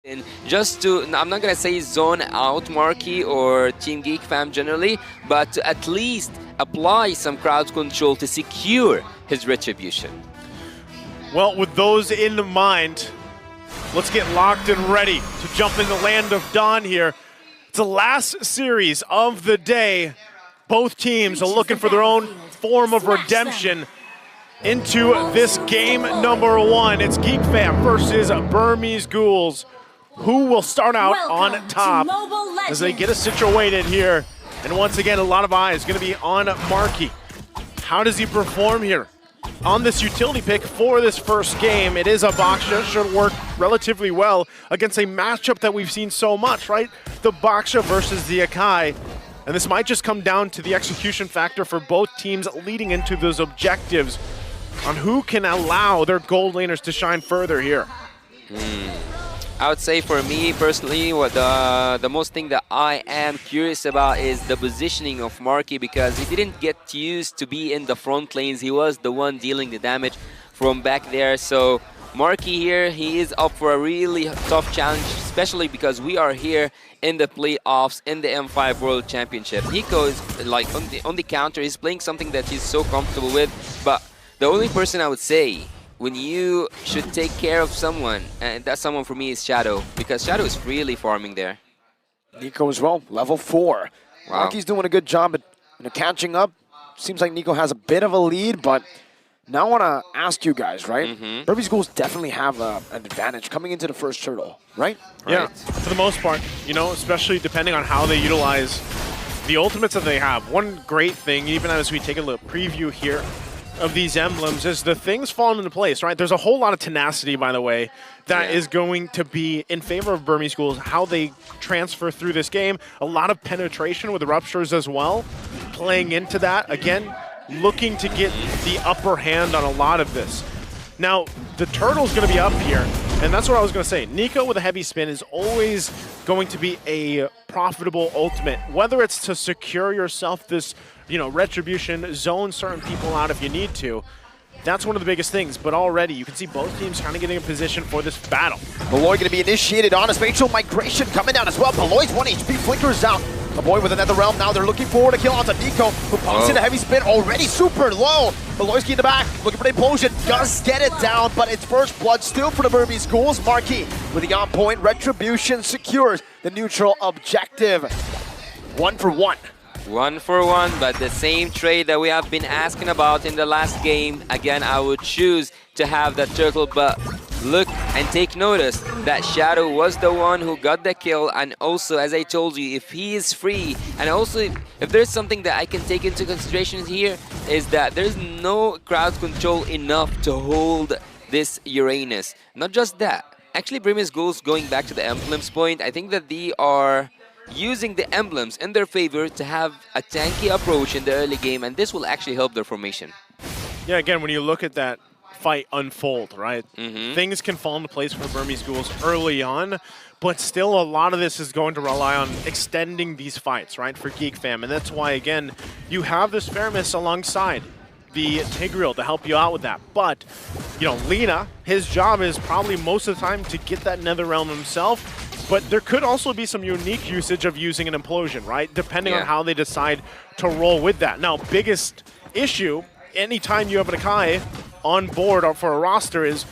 And just to, I'm not gonna say zone out Marky or Team Geek fam generally, but to at least apply some crowd control to secure his retribution. Well, with those in mind, let's get locked and ready to jump in the land of Dawn here. It's the last series of the day. Both teams are looking for their own form of redemption into this game number one. It's Geek Fam versus Burmese Ghouls. Who will start out on top as they get us situated here? And once again, a lot of eyes going to be on Marky. How does he perform here on this utility pick for this first game? It is a Baksha, should work relatively well against a matchup that we've seen so much, right? The Baksha versus the Akai. And this might just come down to the execution factor for both teams leading into those objectives on who can allow their gold laners to shine further here. I would say for me personally, what the most thing that I am curious about is the positioning of Marky, because he didn't get used to be in the front lanes. He was the one dealing the damage from back there. So Marky here, he is up for a really tough challenge, especially because we are here in the playoffs in the M5 World Championship. Nico is like on the counter. He's playing something that he's so comfortable with, but the only person I would say when you should take care of someone, and that someone for me is Shadow, because Shadow is really farming there. Nico as well, level 4. Wow. Marky's doing a good job at catching up. Seems like Nico has a bit of a lead, but now I want to ask you guys, right? Burmese Ghouls definitely have an advantage coming into the first turtle, right? Yeah, for the most part, you know, especially depending on how they utilize the ultimates that they have. One great thing, even as we take a little preview here of these emblems, is the things fall into place, right? There's a whole lot of tenacity, by the way, that is going to be in favor of Burmese Ghouls, how they transfer through this game. A lot of penetration with ruptures as well, playing into that. Again, looking to get the upper hand on a lot of this. Now, the turtle's going to be up here, and that's what I was going to say. Nico with a heavy spin is always going to be a profitable ultimate, whether it's to secure yourself this, you know, retribution, zone certain people out if you need to. That's one of the biggest things, but already you can see both teams kind of getting in position for this battle. Malloy going to be initiated on a spatial migration coming down as well. Malloy's 1 HP, flickers out. The boy with another realm now. They're looking forward to kill onto Nico, who pumps in a heavy spin, already super low. Malloyski in the back, looking for the implosion, does get it down, but it's first blood still for the Burmese Ghouls. Marky with the on-point retribution secures the neutral objective. 1 for 1. 1 for 1, but the same trade that we have been asking about in the last game. Again, I would choose to have that turtle, but look and take notice that Shadow was the one who got the kill, and also, as I told you, if he is free, and also if there's something that I can take into consideration here, is that there's no crowd control enough to hold this Uranus. Not just that, actually Burmese Ghouls, going back to the emblems point, I think that they are using the emblems in their favor to have a tanky approach in the early game, and this will actually help their formation. Yeah, again, when you look at that fight unfold, right? Things can fall into place for the Burmese Ghouls early on, but still a lot of this is going to rely on extending these fights, right, for Geek Fam. And that's why, again, you have this Faramis alongside the Tigreal to help you out with that. But, you know, Lina, his job is probably most of the time to get that Nether Realm himself. But there could also be some unique usage of using an implosion, right? Depending on how they decide to roll with that. Now, biggest issue, anytime you have an Akai on board or for a roster, is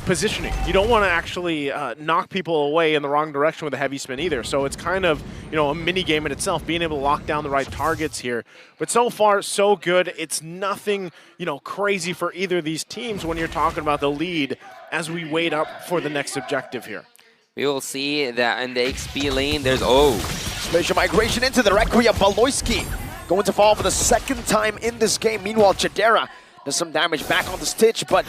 positioning. You don't want to actually knock people away in the wrong direction with a heavy spin either. So it's kind of, you know, a mini game in itself, being able to lock down the right targets here. But so far, so good. It's nothing, you know, crazy for either of these teams when you're talking about the lead as we wait up for the next objective here. We will see that in the XP lane, there's, Spatial migration into the Requiem. Baloyski going to fall for the second time in this game. Meanwhile, Chidera does some damage back on the Stitch, but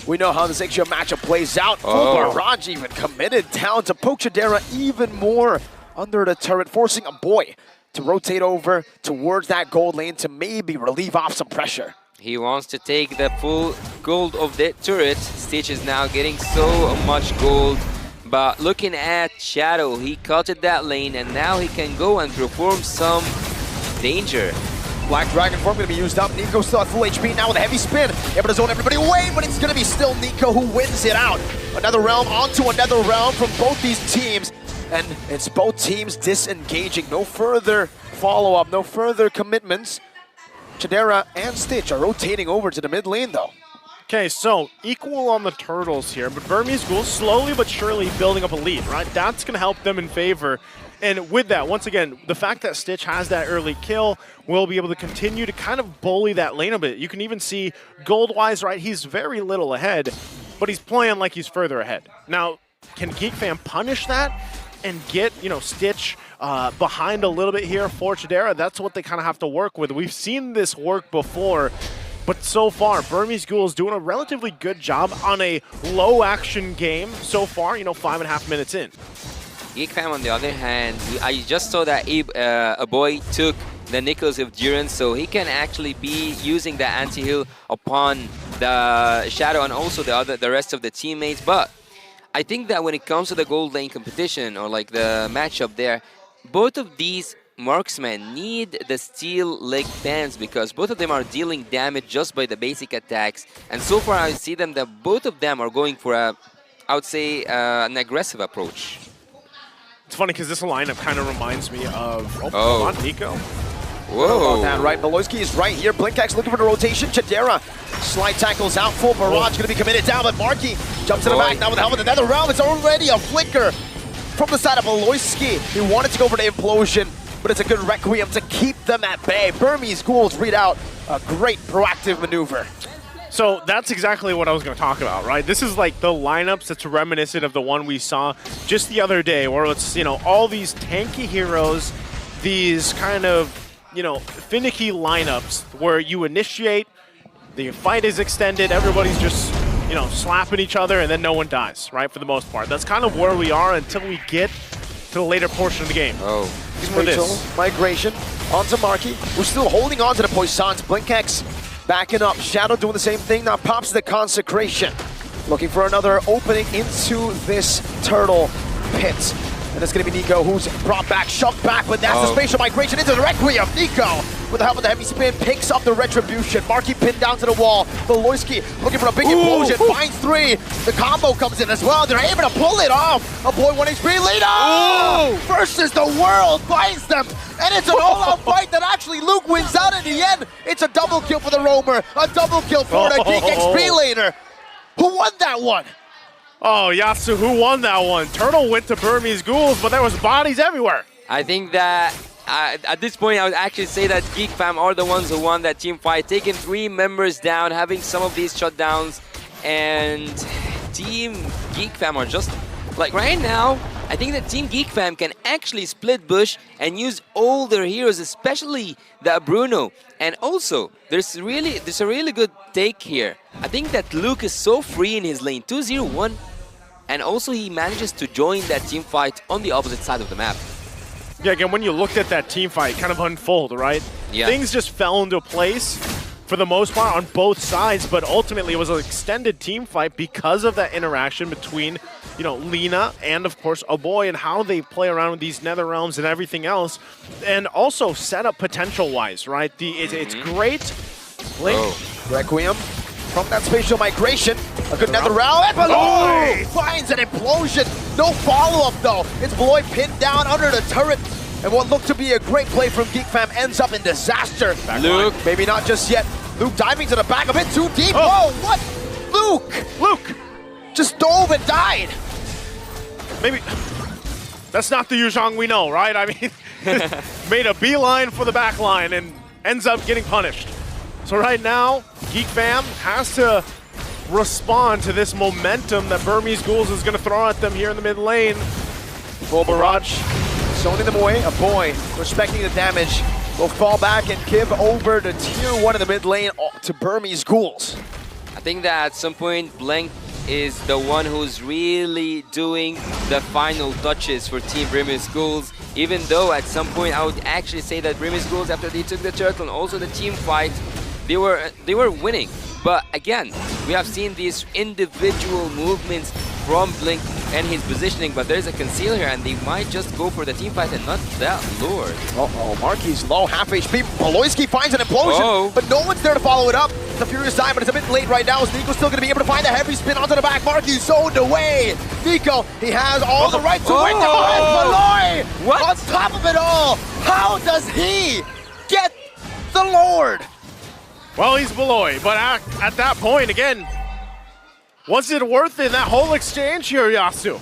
we know how this Ixia matchup plays out. Full barrage even committed down to poke Chidera even more under the turret, forcing a boy to rotate over towards that gold lane to maybe relieve off some pressure. He wants to take the full gold of the turret. Stitch is now getting so much gold. But looking at Shadow, he cutted that lane, and now he can go and perform some danger. Black Dragon form going to be used up. Nico still at full HP now with a heavy spin. Able to zone everybody away, but it's going to be still Nico who wins it out. Another realm onto another realm from both these teams. And it's both teams disengaging. No further follow-up, no further commitments. Chidera and Stitch are rotating over to the mid lane though. Okay, so equal on the turtles here, but Burmese Ghouls slowly but surely building up a lead, right? That's going to help them in favor. And with that, once again, the fact that Stitch has that early kill will be able to continue to kind of bully that lane a bit. You can even see gold-wise, right, he's very little ahead, but he's playing like he's further ahead. Now, can GEEK Fam punish that and get, you know, Stitch behind a little bit here for Chidera? That's what they kind of have to work with. We've seen this work before. But so far, Burmese Ghouls doing a relatively good job on a low-action game so far, you know, 5.5 minutes in. GEEK Fam, on the other hand, I just saw that a boy took the Nicholas Endurance, so he can actually be using the anti-heal upon the Shadow and also the rest of the teammates. But I think that when it comes to the gold lane competition or like the matchup there, both of these marksmen need the steel leg bands because both of them are dealing damage just by the basic attacks. And so far I see them that both of them are going for a, I would say, an aggressive approach. It's funny because this lineup kind of reminds me of, come on, Nico. Whoa. About that, right? Beloyski is right here. Blinkax looking for the rotation. Chidera slide tackles out. Full barrage going to be committed down, but Marky jumps to the back now with the helmet. Another realm. It's already a flicker from the side of Beloyski. He wanted to go for the implosion, but it's a good Requiem to keep them at bay. Burmese Ghouls read out a great proactive maneuver. So that's exactly what I was going to talk about, right? This is like the lineups that's reminiscent of the one we saw just the other day, where it's, you know, all these tanky heroes, these kind of, you know, finicky lineups where you initiate, the fight is extended, everybody's just, you know, slapping each other, and then no one dies, right, for the most part. That's kind of where we are until we get to the later portion of the game. Oh. For this. Migration onto Marky. We're still holding on to the Poissons. Blinkax backing up. Shadow doing the same thing. Now pops the Consecration. Looking for another opening into this turtle pit. And it's going to be Nico who's brought back, shoved back, but that's the spatial migration into the Requiem. Nico, with the help of the heavy spin, picks up the Retribution. Marky pinned down to the wall. Beloyski looking for a big implosion, finds 3. The combo comes in as well. They're able to pull it off. A boy 1 HP leader versus the world finds them. And it's an all-out fight that actually Luke wins out in the end. It's a double kill for the Roamer, a double kill for the GEEK XP laner. Who won that one? Oh, Yatsu, who won that one? Turtle went to Burmese Ghouls, but there was bodies everywhere. I think that at this point I would actually say that GEEK Fam are the ones who won that team fight, taking 3 members down, having some of these shutdowns, and Team GEEK Fam are just, like right now, I think that Team GEEK Fam can actually split bush and use all their heroes, especially the Bruno. And also, there's a really good take here. I think that Luke is so free in his lane, 2-0-1, and also he manages to join that team fight on the opposite side of the map. Yeah, again, when you looked at that team fight kind of unfold, right? Yeah. Things just fell into place for the most part on both sides, but ultimately it was an extended team fight because of that interaction between, you know, Lina and, of course, Aboy and how they play around with these nether realms and everything else. And also set up potential-wise, right? It's great. Link. Requiem from that spatial migration. A good nether realm. And Beloy finds an implosion. No follow-up, though. It's Beloy pinned down under the turret. And what looked to be a great play from GEEK Fam ends up in disaster. Luke. Maybe not just yet. Luke diving to the back a bit too deep. Whoa, what? Luke just dove and died. Maybe that's not the Yu Zhang we know, right? I mean, made a beeline for the back line and ends up getting punished. So right now, GEEK Fam has to respond to this momentum that Burmese Ghouls is going to throw at them here in the mid lane. Full barrage, zoning them away. A boy respecting the damage will fall back and give over to tier 1 in the mid lane to Burmese Ghouls. I think that at some point, Blank is the one who's really doing the final touches for Team Burmese Ghouls, even though at some point I would actually say that Burmese Ghouls, after they took the turtle and also the team fight, they were winning. But again, we have seen these individual movements from Blink and his positioning, but there's a conceal here, and they might just go for the team fight and not that Lord. Uh-oh, Marky's low, half HP. Baloyski finds an implosion, but no one's there to follow it up. The Furious Time, but it's a bit late right now. Is Nico still going to be able to find a heavy spin onto the back? Marky zoned away. Nico, he has all the right to win. Baloy on top of it all. How does he get the Lord? Well, he's Baloy, but at that point, again, was it worth it, that whole exchange here, Yasu?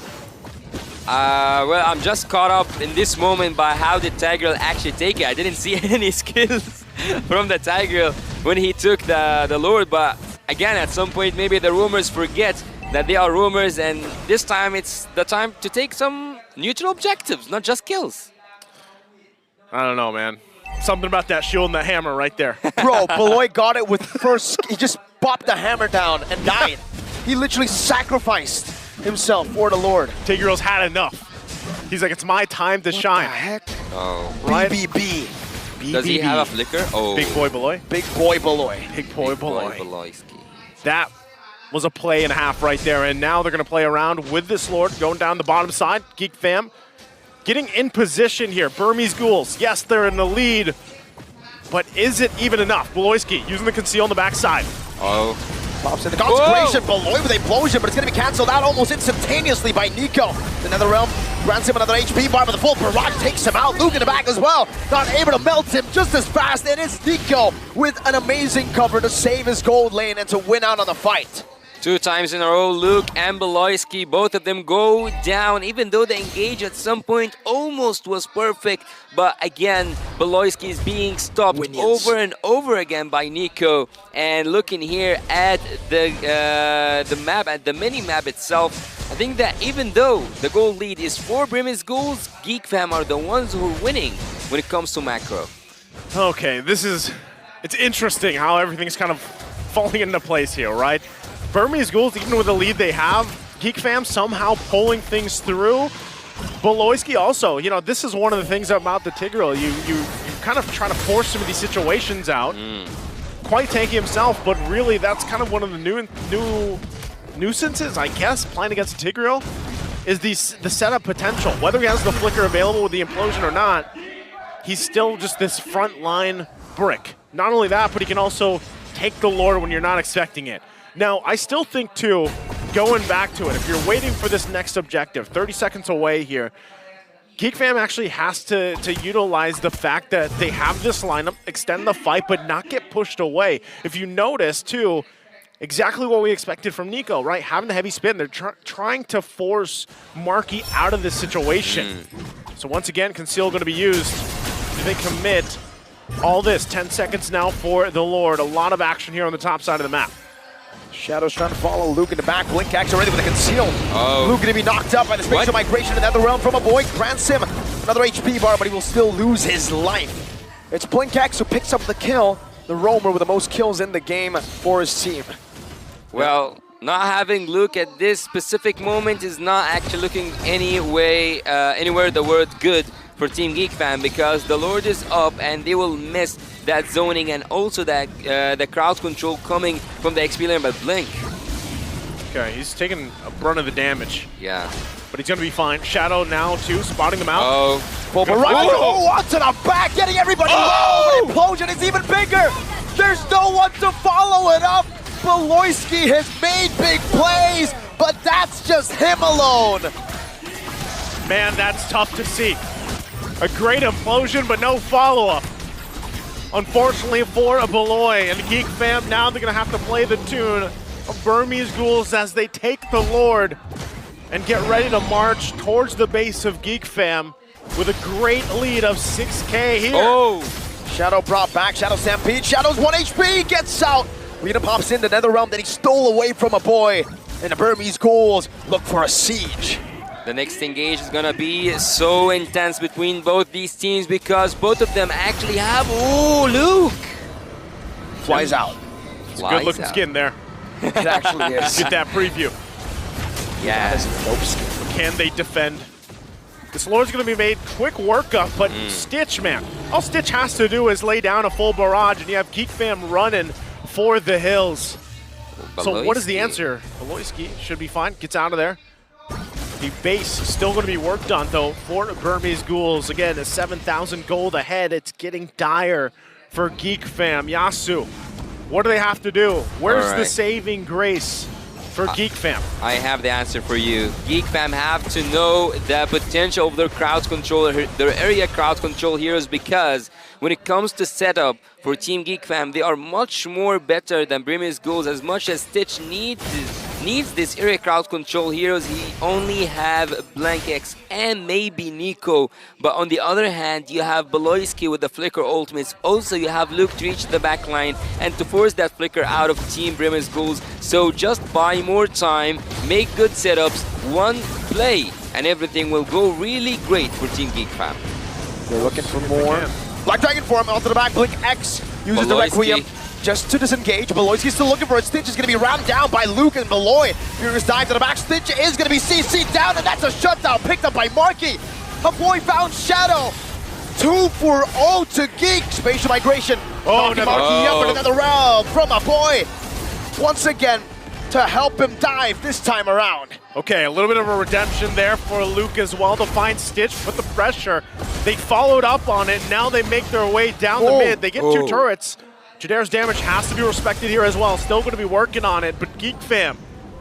Well, I'm just caught up in this moment by how did Tigreal actually take it. I didn't see any skills from the Tigreal when he took the Lord, but again, at some point, maybe the rumors forget that they are rumors, and this time it's the time to take some neutral objectives, not just kills. I don't know, man. Something about that shield and the hammer right there. Bro, Baloy got it with first, he just popped the hammer down and died. He literally sacrificed himself for the Lord. Tigreal's had enough. He's like, it's my time to shine. What the heck? Oh. Right? BBB. Does he have a flicker? Oh. Big boy Baloy. Big boy Baloy. Big boy Baloy. Baloyski. That was a play and a half right there, and now they're going to play around with this Lord going down the bottom side. Geek fam getting in position here. Burmese Ghouls, yes, they're in the lead, but is it even enough? Baloyski using the conceal on the backside. Oh. Pops in the consecration. Baloy with a explosion, but it's going to be cancelled out almost instantaneously by Nico. The Netherrealm grants him another HP bar, but the full barrage takes him out. Luke in the back as well. Not able to melt him just as fast, and it's Nico with an amazing cover to save his gold lane and to win out on the fight. 2 times in a row, Luke and Baloyski, both of them go down, even though the engage at some point almost was perfect. But again, Baloyski is being stopped over and over again by Nico. And looking here at the map, at the mini-map itself, I think that even though the gold lead is for Burmese Ghouls, Geek fam are the ones who are winning when it comes to macro. Okay, it's interesting how everything's kind of falling into place here, right? Burmese Ghouls, even with the lead they have, Geek fam somehow pulling things through. Baloyski also, you know, this is one of the things about the Tigreal. You kind of try to force some of these situations out. Quite tanky himself, but really that's kind of one of the new nuisances, I guess, playing against the Tigreal, is the setup potential. Whether he has the flicker available with the implosion or not, he's still just this front line brick. Not only that, but he can also take the Lord when you're not expecting it. Now, I still think, too, going back to it, if you're waiting for this next objective, 30 seconds away here, Geek fam actually has to utilize the fact that they have this lineup, extend the fight, but not get pushed away. If you notice, too, exactly what we expected from Nico, right? Having the heavy spin, they're trying to force Marky out of this situation. So once again, Conceal going to be used. Do they commit all this? 10 seconds now for the Lord. A lot of action here on the top side of the map. Shadows trying to follow Luke in the back. Blink axe already with a conceal. Luke going to be knocked up by the spatial migration in the Netherrealm from a boy. Grants him another HP bar, but he will still lose his life. It's Blink axe who picks up the kill. The roamer with the most kills in the game for his team. Well, not having Luke at this specific moment is not actually looking anywhere the word good for Team Geek fam, because the Lord is up and they will miss that zoning and also that the crowd control coming from the experience by Blink. Okay, he's taking a brunt of the damage. Yeah. But he's going to be fine. Shadow now, too, spotting them out. Onto the back, getting everybody low. The implosion is even bigger. There's no one to follow it up. Baloyski has made big plays, but that's just him alone. Man, that's tough to see. A great implosion, but no follow-up. Unfortunately for a Baloy and the Geek fam, now they're going to have to play the tune of Burmese Ghouls as they take the Lord and get ready to march towards the base of Geek fam with a great lead of 6K here. Shadow brought back, Shadow Stampede. Shadow's 1 HP, gets out. Lena pops in the Netherrealm that he stole away from a boy. And the Burmese Ghouls look for a siege. The next engage is gonna be so intense between both these teams because both of them actually have, Luke! Flies out. It's a good looking skin there. It actually is. Get that preview. Yeah. That is a dope skin. Can they defend? This Lord's gonna be made quick workup, but Stitch, man. All Stitch has to do is lay down a full barrage and you have Geek fam running for the hills. So what is the answer? Baloyski should be fine, gets out of there. The base still going to be worked on, though, for Burmese Ghouls. Again, a 7,000 gold ahead. It's getting dire for GEEK fam. Yasu, what do they have to do? Where's the saving grace for GEEK fam? I have the answer for you. GEEK fam have to know the potential of their crowd control, their area crowd control heroes, because when it comes to setup for Team GEEK fam, they are much more better than Burmese Ghouls. As much as Stitch needs this area crowd control heroes, he only have Blank X and maybe Nico. But on the other hand, you have Beloyski with the Flicker ultimates. Also, you have Luke to reach the back line and to force that Flicker out of Team Burmese Ghouls. So just buy more time, make good setups, one play, and everything will go really great for Team GEEK fam. They're looking for more. Black Dragon form onto the back. Blink X uses the Requiem just to disengage. Beloyski's still looking for it. Stitch is going to be rammed down by Luke and Beloy. Furious dive to the back. Stitch is going to be CC'd down, and that's a shutdown picked up by Marky. A boy found Shadow. 2 for 0 to GEEK. Spatial migration. Knocking Marky up in another round from a boy. Once again, to help him dive this time around. Okay, a little bit of a redemption there for Luke as well to find Stitch, put the pressure. They followed up on it. Now they make their way down the mid. They get 2 turrets. Jadera's damage has to be respected here as well. Still going to be working on it, but GEEK fam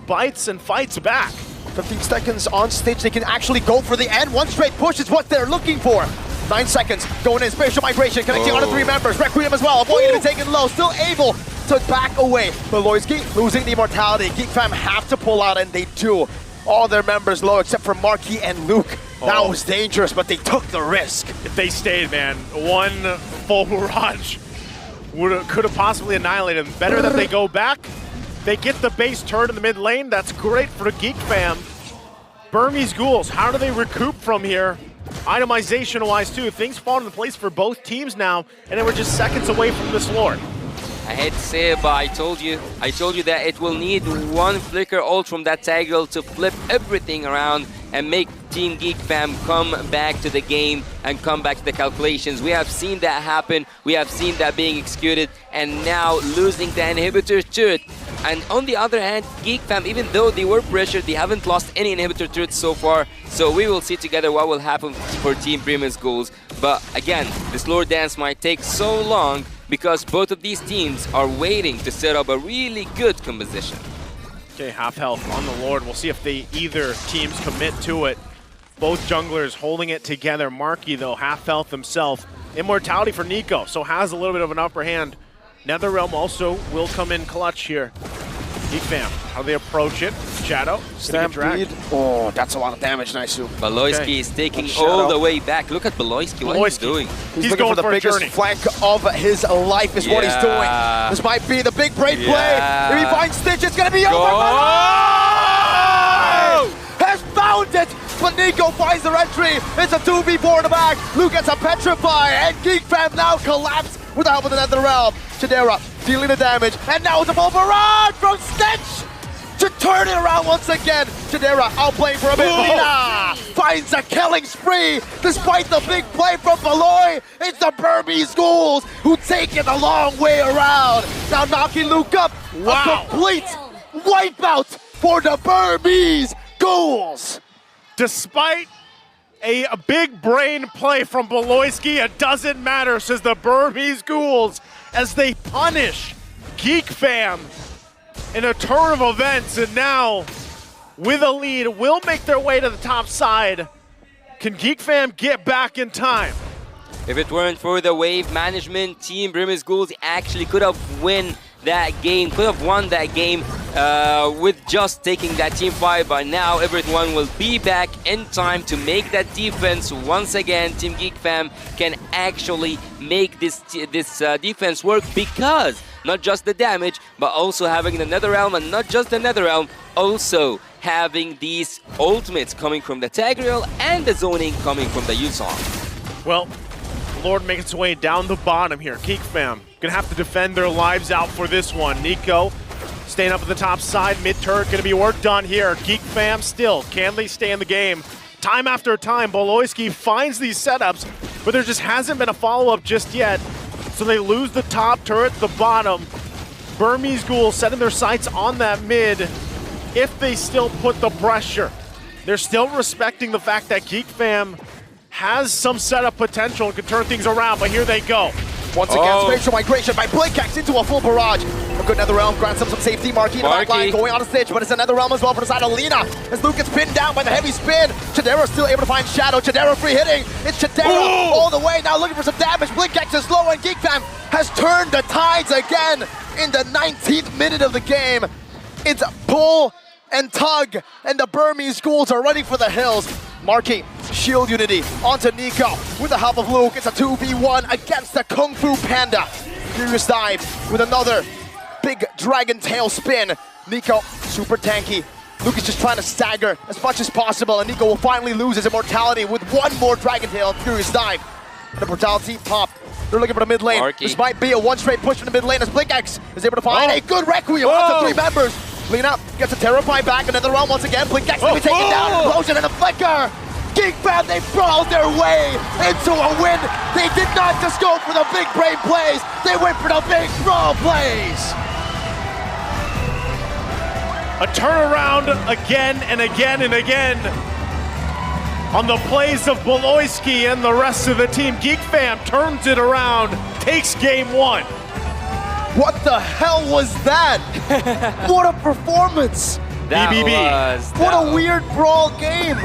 bites and fights back. 15 seconds on Stitch. They can actually go for the end. One straight push is what they're looking for. 9 seconds going in. Spatial migration connecting on to 3 members. Requiem as well. Avoiding to be taken low. Still able to back away. Beloyski losing the immortality. GEEK fam have to pull out, and they do. All their members low except for Marky and Luke. That was dangerous, but they took the risk. If they stayed, man, one full barrage could have possibly annihilated them. Better that they go back. They get the base turret in the mid lane. That's great for the GEEK fam. Burmese Ghouls, how do they recoup from here? Itemization-wise, too. Things fall into place for both teams now, and then we're just seconds away from this Lord. I hate to say it, but I told you that it will need one Flicker ult from that Tigreal to flip everything around and make Team GEEK fam come back to the game and come back to the calculations. We have seen that happen, we have seen that being executed, and now losing the inhibitor to it. And on the other hand, GEEK fam, even though they were pressured, they haven't lost any inhibitor turrets so far. So we will see together what will happen for Team Burmese Ghouls. But again, this Lord Dance might take so long because both of these teams are waiting to set up a really good composition. Okay, half health on the Lord. We'll see if either teams commit to it. Both junglers holding it together. Marky, though, half health himself. Immortality for Nico, so has a little bit of an upper hand. NetherRealm also will come in clutch here. GEEK fam, how they approach it. Shadow, Stampede. Oh, that's a lot of damage, Naisu. Beloyski is taking all the way back. Look at Beloyski, what he's doing. He's going for the biggest flank of his life is what he's doing. This might be the big break play. If he finds Stitch, it's going to be over. Has found it, but Nico finds the entry. It's a 2v4 in the back. Luke gets a petrify, and GEEK fam now collapse with the help of the NetherRealm. Chidera dealing the damage, and now it's a full barrage from Stitch to turn it around once again. Chidera outplaying for a bit. Mina finds a killing spree despite the big play from Beloy. It's the Burmese Ghouls who take it a long way around. Now knocking Luke up. A complete wipeout for the Burmese Ghouls. Despite a big brain play from Beloyski, it doesn't matter, says the Burmese Ghouls, as they punish GEEK fam in a turn of events, and now with a lead will make their way to the top side. Can GEEK fam get back in time? If it weren't for the wave management, Team Burmese Ghouls actually could have won that game with just taking that team fight, but now everyone will be back in time to make that defense once again. Team GEEK fam can actually make this defense work, because not just the damage, but also having the NetherRealm, and not just the NetherRealm, also having these ultimates coming from the Tigreal and the zoning coming from the Yusong. Well, Lord making its way down the bottom here. GEEK fam gonna have to defend their lives out for this one. Nico staying up at the top side. Mid turret gonna be worked on here. GEEK fam still, can they stay in the game? Time after time, Beloyski finds these setups, but there just hasn't been a follow-up just yet. So they lose the top turret, the bottom. Burmese Ghouls setting their sights on that mid if they still put the pressure. they're still respecting the fact that GEEK fam has some setup potential and can turn things around, but here they go. Once again, spatial migration by Blinkex into a full barrage. A good NetherRealm grants him some safety. Marquee in the back line going on a stitch, but it's a NetherRealm as well for the side of Lina. As Luke gets pinned down by the heavy spin. Chadera still able to find Shadow. Chadera free hitting. It's Chadera all the way, now looking for some damage. Blinkex is low, and GEEK fam has turned the tides again in the 19th minute of the game. It's pull and tug, and the Burmese schools are running for the hills. Marquee, shield unity onto Nico with the help of Luke. It's a 2v1 against the Kung Fu Panda. Furious dive with another big dragon tail spin. Nico, super tanky. Luke is just trying to stagger as much as possible, and Nico will finally lose his immortality with one more dragon tail and Furious dive. And the brutality pop. They're looking for the mid lane. Marquee. This might be a one straight push from the mid lane as Blinkex is able to find a good Requiem onto 3 members. Lina gets a Terrify back, another round once again. Blinkex will be taken down, explosion and a flicker. GEEK fam, they brawled their way into a win. They did not just go for the big brain plays, they went for the big brawl plays. A turnaround again and again and again on the plays of Baloyski and the rest of the team. GEEK fam turns it around, takes game 1. What the hell was that? What a performance! That BBB. was... What a weird brawl game!